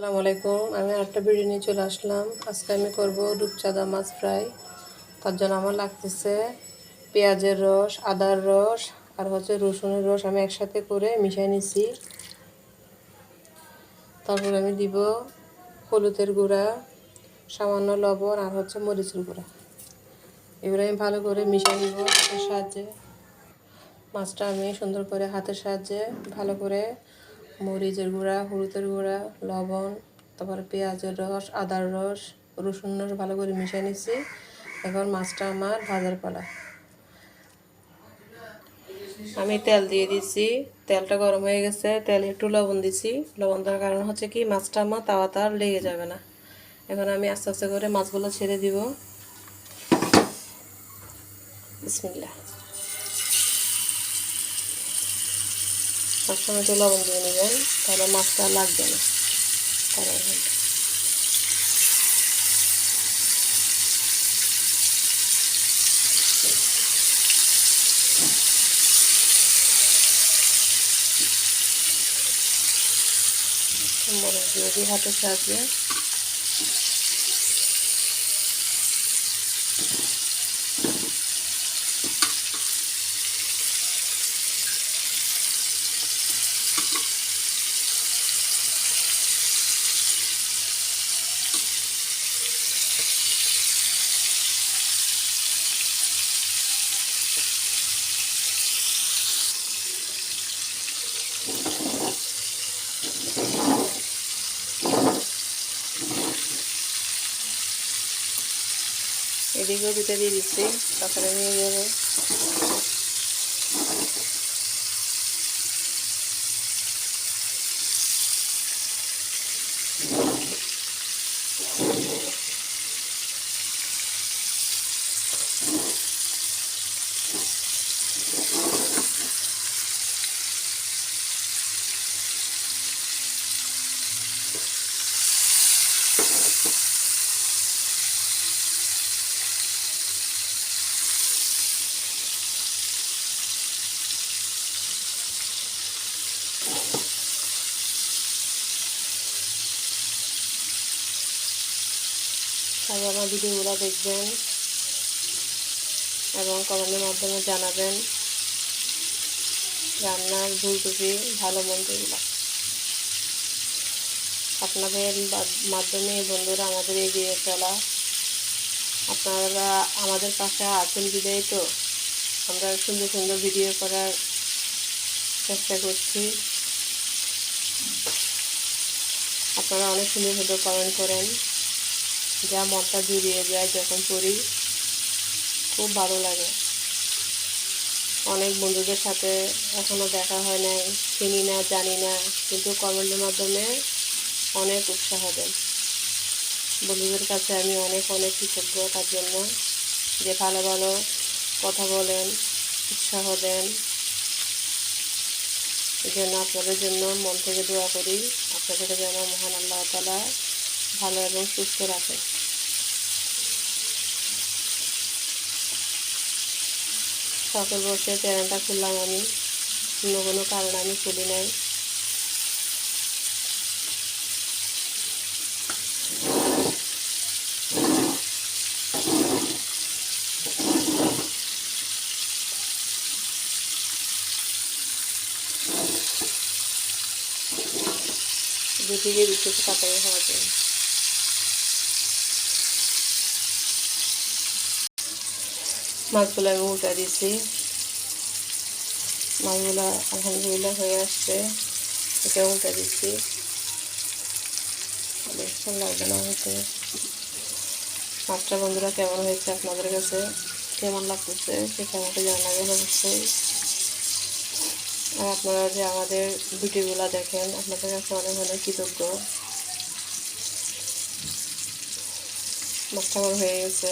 আসসালামু আলাইকুম। আমি একটা ভিডিও নিয়ে চলে আসলাম। আজকে আমি করব রূপচাঁদা মাছ ফ্রাই। তার জন্য আমার লাগতেছে পেঁয়াজের রস, আদার রস আর রসুনের রস আমি একসাথে করে মিশিয়ে নিছি। তারপর আমি দিব হলুদের গুঁড়া, সামান্য লবণ আর মরিচের গুঁড়া। এগুলো আমি ভালো করে মিশিয়ে নিব হাতের সাহায্যে। মাছটা আমি সুন্দর করে হাতের সাহায্যে ভালো করে মরিচের গুঁড়া, হলুদের গুঁড়া, লবণ, তারপরে পেঁয়াজের রস, আদার রস, রসুন রস ভালো করে মিশিয়ে নিচ্ছি। এখন মাছটা আমার ভাজার পালা। আমি তেল দিয়ে দিচ্ছি, তেলটা গরম হয়ে গেছে। তেলে একটু লবণ দিছি। লবণ দেওয়ার কারণ হচ্ছে কি মাছটা আমার তাওয়াতে আর লেগে যাবে না। এখন আমি আস্তে আস্তে করে মাছগুলো ছেড়ে দিব। বিসমিল্লাহ। সবসময় একটু লবণ দিয়ে নেবেন, তাহলে মাছটা লাগবে না। মরিচ দিয়ে দিই হাতের সাহায্যে। এদিকেও দুটো দিয়ে দিচ্ছি, তারপরে নিয়ে যাবো। তাই আমার ভিডিওগুলো দেখবেন এবং কমেন্টের মাধ্যমে জানাবেন রান্নার ভুল ত্রুটি ভালো মন্দগুলো। আপনাদের মাধ্যমে বন্ধুরা আমাদের এগিয়ে চলা। আপনারা আমাদের পাশে আছেন বিদায় তো আমরা সুন্দর সুন্দর ভিডিও করার চেষ্টা করছি। আপনারা অনেক সুন্দর সুন্দর কমেন্ট করেন, যা মনটা জুড়িয়ে যায় যখন পড়ি, খুব ভালো লাগে। অনেক বন্ধুদের সাথে এখনও দেখা হয় নাই, চিনি না, জানি না, কিন্তু কমেন্টের মাধ্যমে অনেক উৎসাহ দেন। বন্ধুদের কাছে আমি অনেক অনেক কৃতজ্ঞ তার জন্য, যে ভালো ভালো কথা বলেন, উৎসাহ দেন। এই জন্য আপনাদের জন্য মন থেকে দোয়া করি, আপনাদেরকে যেন মহান আল্লাহ তাআলা ভালো এবং সুস্থ রাখেন। শখের বসে চ্যানেলটা খুললাম আমি, অন্য কোনো কারণে আমি খুলি নাই। দুদিকে দিতে তাড়াতাড়ি হওয়ার জন্য মাছগুলো আমি উল্টা দিচ্ছি। মাছগুলো আলহামদুলিল্লাহ হয়ে আসছে, এটা উল্টা দিচ্ছি। বেশক্ষণ লাগবে না হতে। মাছটা বন্ধুরা কেমন হয়েছে, আপনাদের কাছে কেমন লাগতেছে সেটা আমাকে জানাবেন অবশ্যই। আর আপনারা যে আমাদের ভিডিওগুলো দেখেন, আপনাদের কাছে অনেক অনেক কৃতজ্ঞ। মাছটা আমার হয়ে গেছে।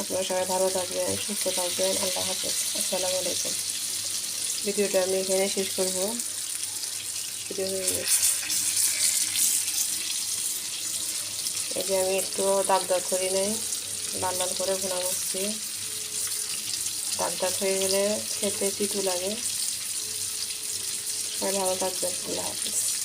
আপনারা সবাই ভালো থাকবেন, সুস্থ থাকবেন। আল্লাহ হাফেজ। আসসালামু আলাইকুম। ভিডিওটা আমি এখানে শেষ করব। ভিডিও হয়ে গেছে। এই যে আমি একটু দাগ দাগ করি নাই, লাল লাল করে ভুনা করছি। দাগ দাগ হয়ে গেলে খেতে তিতু লাগে। সবাই ভালো থাকবেন। আল্লাহ হাফেজ।